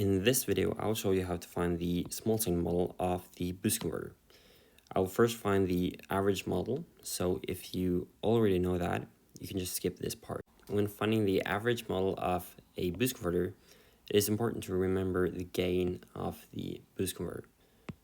In this video, I'll show you how to find the small signal model of the boost converter. I'll first find the average model, so if you already know that, you can just skip this part. When finding the average model of a boost converter, it is important to remember the gain of the boost converter.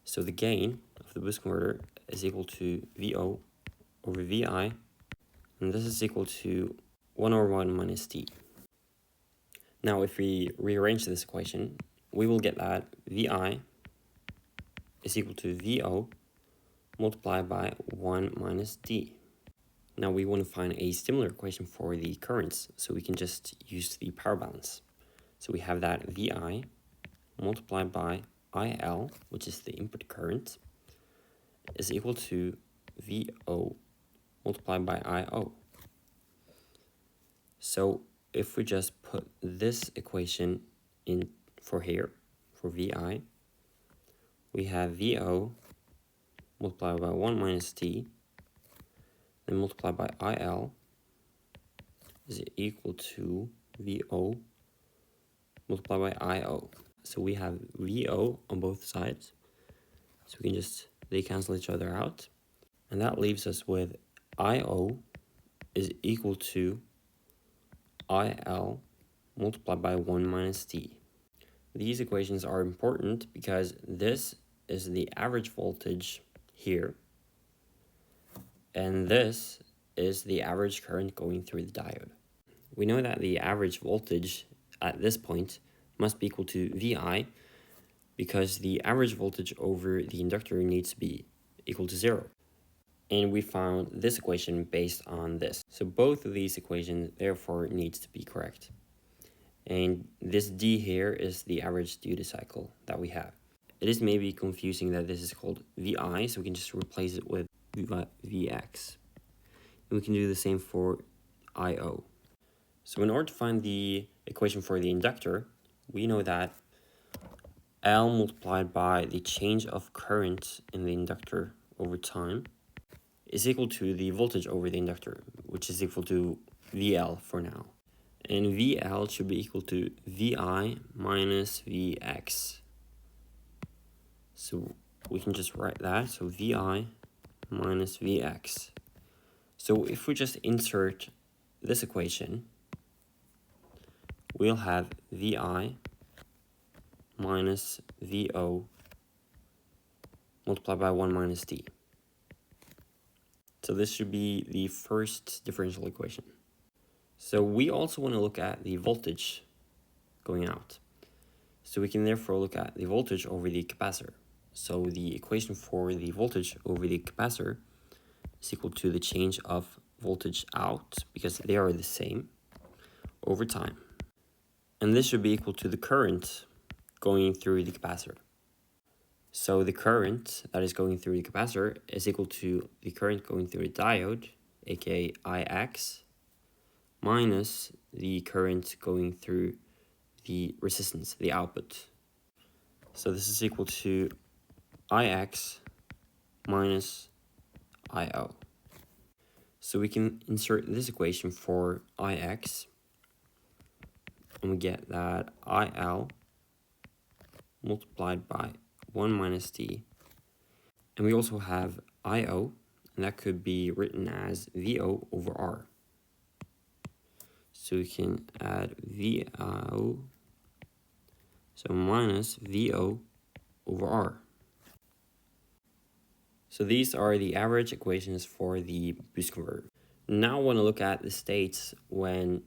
So the gain of the boost converter is equal to VO over VI, and this is equal to 1 over 1 minus T. Now, if we rearrange this equation, we will get that VI is equal to VO multiplied by 1 minus D. Now, we want to find a similar equation for the currents, so we can just use the power balance. So we have that VI multiplied by IL, which is the input current, is equal to VO multiplied by IO. So if we just put this equation in for here, for VI, we have VO multiplied by 1 minus T, then multiplied by IL is equal to VO multiplied by IO. So we have VO on both sides, so we can just, they cancel each other out. And that leaves us with IO is equal to IL multiplied by 1 minus T. These equations are important because this is the average voltage here, and this is the average current going through the diode. We know that the average voltage at this point must be equal to VI because the average voltage over the inductor needs to be equal to 0. And we found this equation based on this. So both of these equations therefore needs to be correct. And this D here is the average duty cycle that we have. It is maybe confusing that this is called VI, so we can just replace it with VX. And we can do the same for IO. So in order to find the equation for the inductor, we know that L multiplied by the change of current in the inductor over time is equal to the voltage over the inductor, which is equal to VL for now. And VL should be equal to VI minus VX. So we can just write that, so VI minus VX. So if we just insert this equation, we'll have VI minus VO multiplied by 1 minus D. So this should be the first differential equation. So we also want to look at the voltage going out. So we can therefore look at the voltage over the capacitor. So the equation for the voltage over the capacitor is equal to the change of voltage out, because they are the same, over time. And this should be equal to the current going through the capacitor. So the current that is going through the capacitor is equal to the current going through the diode, aka Ix, minus the current going through the resistance, the output. So this is equal to Ix minus IO. So we can insert this equation for Ix, and we get that IL multiplied by 1 minus T. And we also have IO, and that could be written as VO over R. So we can add VO, so minus VO over R. So these are the average equations for the boost converter. Now I want to look at the states when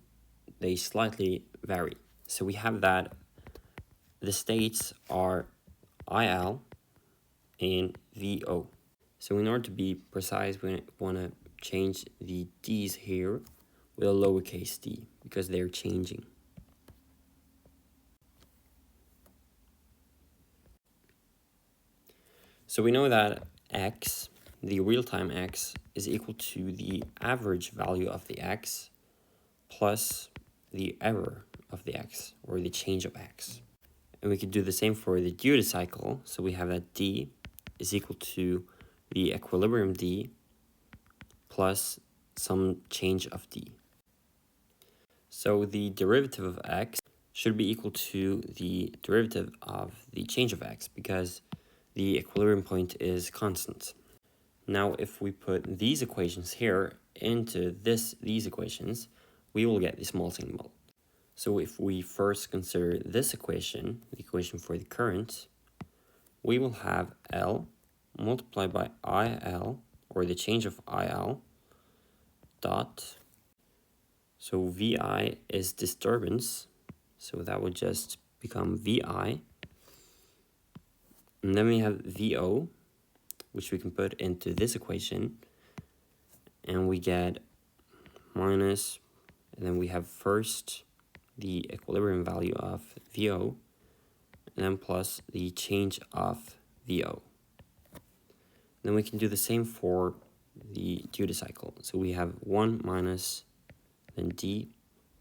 they slightly vary. So we have that the states are IL and VO. So in order to be precise, we want to change the D's here with a lowercase d because they're changing. So we know that x, the real-time x, is equal to the average value of the x plus the error of the x, or the change of x. And we could do the same for the duty cycle. So we have that d is equal to the equilibrium d plus some change of d. So the derivative of x should be equal to the derivative of the change of x, because the equilibrium point is constant. Now, if we put these equations here into these equations, we will get the small signal. So if we first consider this equation, the equation for the current, we will have L multiplied by IL, or the change of IL, dot. So VI is disturbance, so that would just become VI. And then we have VO, which we can put into this equation, and we get minus, and then we have first the equilibrium value of VO, and then plus the change of VO. Then we can do the same for the duty cycle. So we have 1 minus then D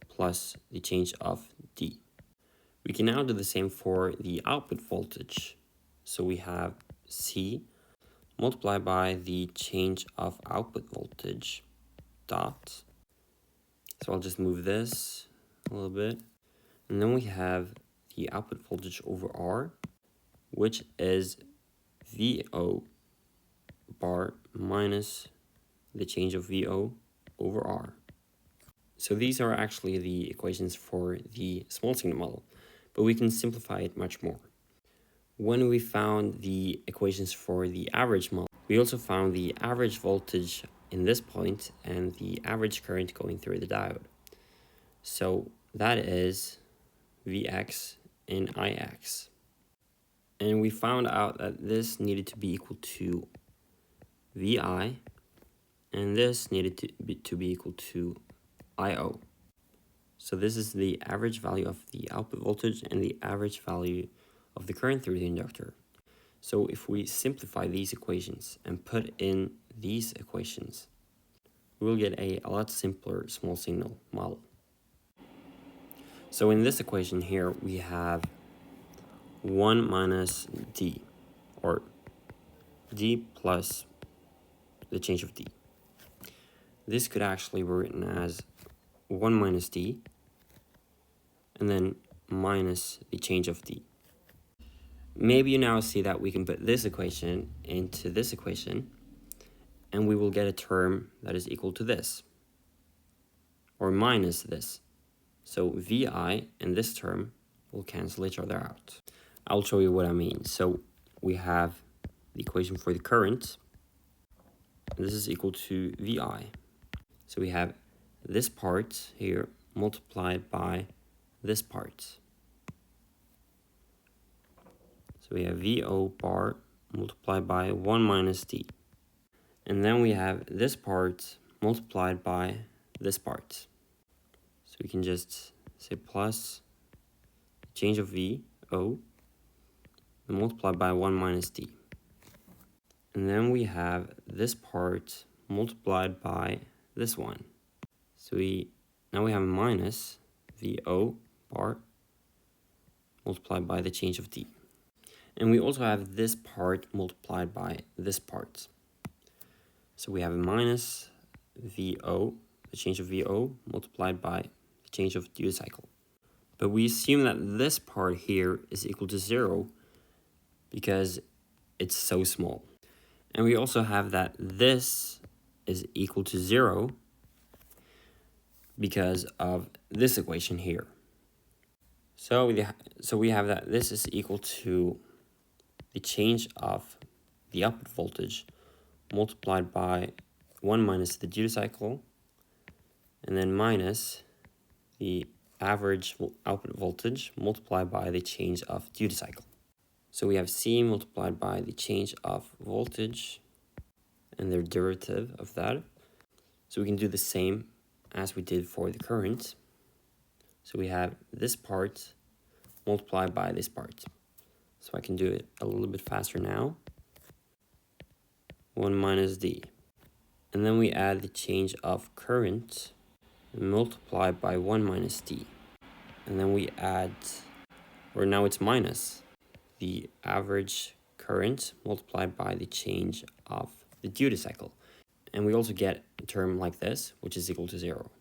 plus the change of D. We can now do the same for the output voltage. So we have C multiplied by the change of output voltage dot. So I'll just move this a little bit. And then we have the output voltage over R, which is VO bar minus the change of VO over R. So these are actually the equations for the small signal model, but we can simplify it much more. When we found the equations for the average model, we also found the average voltage in this point and the average current going through the diode. So that is Vx and Ix. And we found out that this needed to be equal to Vi, and this needed to be equal to IO. So this is the average value of the output voltage and the average value of the current through the inductor. So if we simplify these equations and put in these equations, we'll get a lot simpler small signal model. So in this equation here, we have 1 minus D, or D plus the change of D. This could actually be written as 1 minus D, and then minus the change of D. Maybe you now see that we can put this equation into this equation, and we will get a term that is equal to this, or minus this. So Vi and this term will cancel each other out. I'll show you what I mean. So we have the equation for the current, and this is equal to Vi. So we have this part here multiplied by this part. So we have VO bar multiplied by 1 minus D. And then we have this part multiplied by this part. So we can just say plus change of VO and multiplied by 1 minus D. And then we have this part multiplied by this one. So now we have minus VO bar multiplied by the change of D. And we also have this part multiplied by this part. So we have minus VO, the change of VO, multiplied by the change of duty cycle. But we assume that this part here is equal to 0 because it's so small. And we also have that this is equal to 0 because of this equation here. So we have that this is equal to the change of the output voltage multiplied by 1 minus the duty cycle, and then minus the average output voltage multiplied by the change of duty cycle. So we have C multiplied by the change of voltage and their derivative of that. So we can do the same as we did for the current. So we have this part multiplied by this part. So I can do it a little bit faster now. 1 minus D. And then we add the change of current multiplied by 1 minus D. And then we add, or now it's minus, the average current multiplied by the change of the duty cycle. And we also get a term like this, which is equal to 0.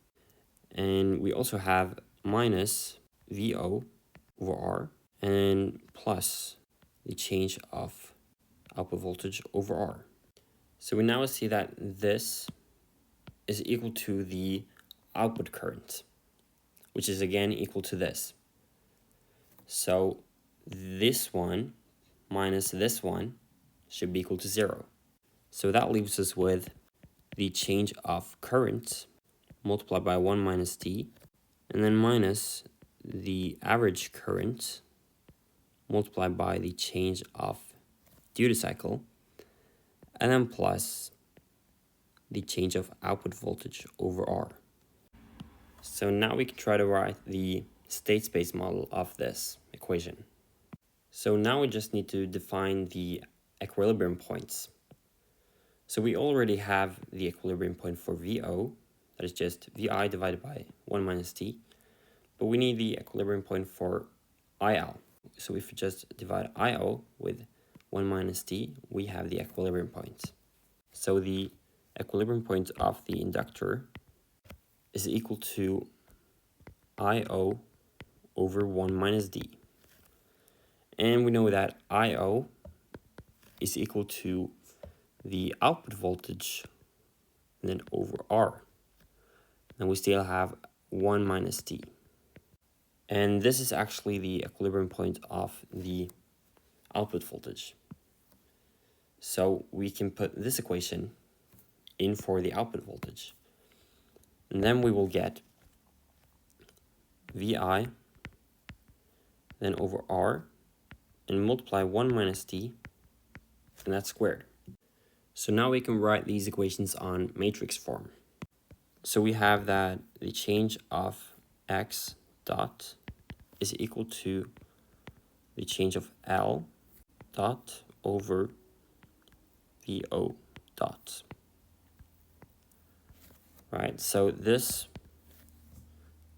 And we also have minus VO over R, and plus the change of output voltage over R. So we now see that this is equal to the output current, which is again equal to this. So this one minus this one should be equal to 0. So that leaves us with the change of current multiplied by 1 minus d, and then minus the average current multiplied by the change of duty cycle, and then plus the change of output voltage over R. So now we can try to write the state space model of this equation. So now we just need to define the equilibrium points. So we already have the equilibrium point for VO, that is just VI divided by 1 minus t, but we need the equilibrium point for IL. So if we just divide IO with 1 minus t, we have the equilibrium point. So the equilibrium point of the inductor is equal to IO over 1 minus d. And we know that IO is equal to the output voltage and then over R. And we still have 1 minus t. And this is actually the equilibrium point of the output voltage. So we can put this equation in for the output voltage. And then we will get VI, then over R, and multiply 1 minus t, and that's squared. So now we can write these equations on matrix form. So we have that the change of x dot is equal to the change of L dot over VO dot. Right, so this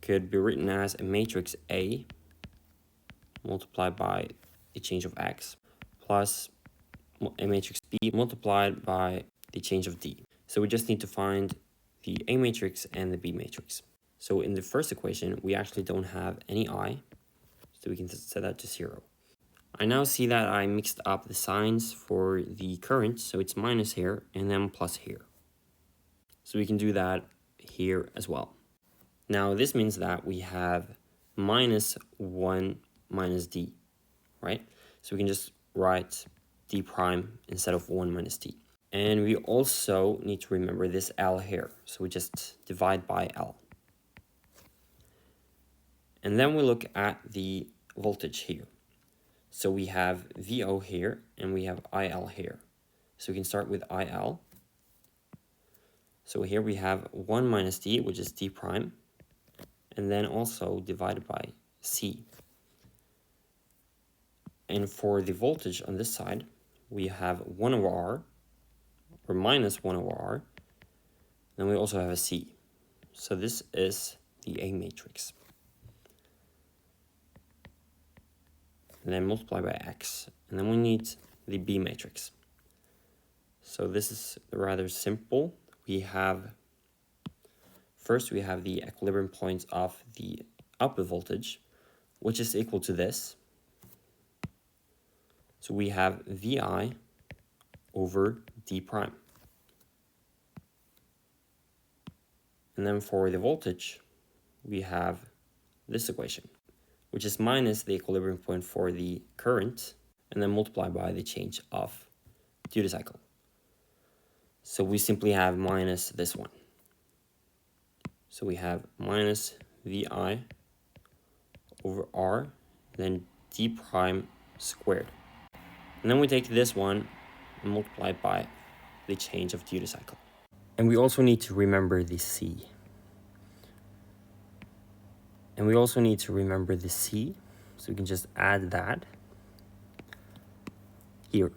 could be written as a matrix A multiplied by the change of x plus a matrix B multiplied by the change of D. So we just need to find the A matrix and the B matrix. So in the first equation, we actually don't have any I, so we can set that to 0. I now see that I mixed up the signs for the current, so it's minus here and then plus here. So we can do that here as well. Now this means that we have minus 1 minus d, right? So we can just write d prime instead of 1 minus d. And we also need to remember this L here. So we just divide by L. And then we look at the voltage here. So we have VO here and we have IL here. So we can start with IL. So here we have 1 minus d, which is d prime, and then also divided by C. And for the voltage on this side, we have 1 over R, or minus 1 over R. Then we also have a C. So this is the A matrix. And then multiply by X. And then we need the B matrix. So this is rather simple. First we have the equilibrium point of the output voltage, which is equal to this. So we have VI over D prime. And then for the voltage, we have this equation, which is minus the equilibrium point for the current, and then multiply by the change of duty cycle. So we simply have minus this one. So we have minus VI over R, then D prime squared. And then we take this one and multiply by the change of duty cycle. And we also need to remember the C. So we can just add that here.